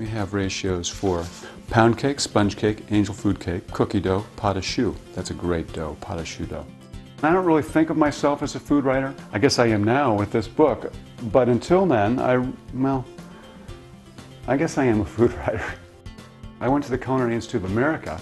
We have ratios for pound cake, sponge cake, angel food cake, cookie dough, pot of choux. That's a great dough, pot of choux dough. I don't really think of myself as a food writer. I guess I am now with this book, but until then, I guess I am a food writer. I went to the Culinary Institute of America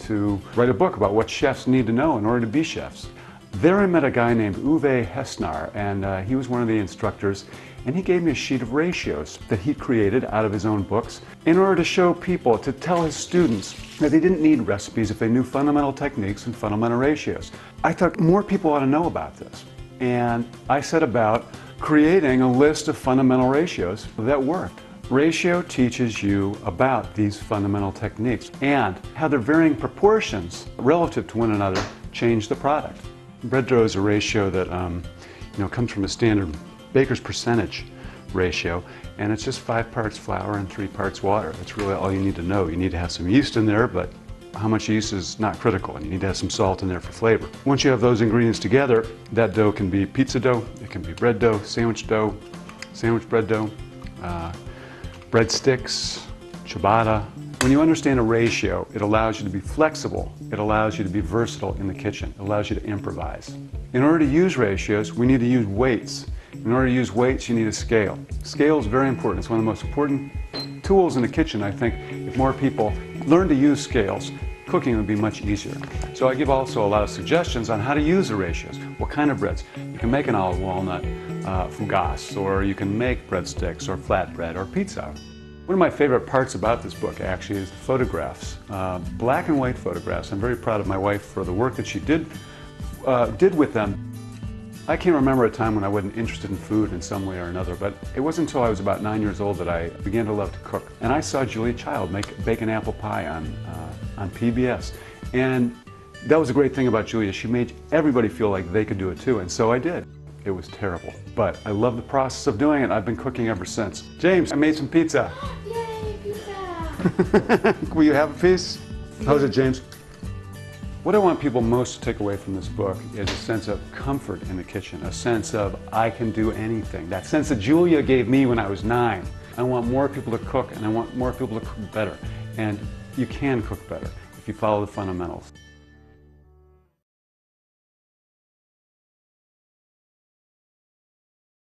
to write a book about what chefs need to know in order to be chefs. There I met a guy named Uwe Hessnar, and he was one of the instructors, and he gave me a sheet of ratios that he created out of his own books in order to show people, to tell his students that they didn't need recipes if they knew fundamental techniques and fundamental ratios. I thought more people ought to know about this, and I set about creating a list of fundamental ratios that worked. Ratio teaches you about these fundamental techniques and how their varying proportions relative to one another change the product. Bread dough is a ratio that comes from a standard baker's percentage ratio, and it's just 5 parts flour and 3 parts water. That's really all you need to know. You need to have some yeast in there, but how much yeast is not critical, and you need to have some salt in there for flavor. Once you have those ingredients together, that dough can be pizza dough, it can be bread dough, sandwich bread dough, breadsticks, ciabatta. When you understand a ratio, it allows you to be flexible. It allows you to be versatile in the kitchen. It allows you to improvise. In order to use ratios, we need to use weights. In order to use weights, you need a scale. Scale is very important. It's one of the most important tools in the kitchen. I think if more people learn to use scales, cooking would be much easier. So I give also a lot of suggestions on how to use the ratios. What kind of breads? You can make an olive walnut fougasse, or you can make breadsticks or flatbread or pizza. One of my favorite parts about this book actually is the photographs, black and white photographs. I'm very proud of my wife for the work that she did with them. I can't remember a time when I wasn't interested in food in some way or another, but it wasn't until I was about 9 years old that I began to love to cook. And I saw Julia Child bake an apple pie on PBS. And that was a great thing about Julia. She made everybody feel like they could do it too, and so I did. It was terrible, but I love the process of doing it. I've been cooking ever since. James, I made some pizza. Yay, pizza! Will you have a piece? How's it, James? What I want people most to take away from this book is a sense of comfort in the kitchen, a sense of I can do anything. That sense that Julia gave me when I was 9. I want more people to cook, and I want more people to cook better. And you can cook better if you follow the fundamentals.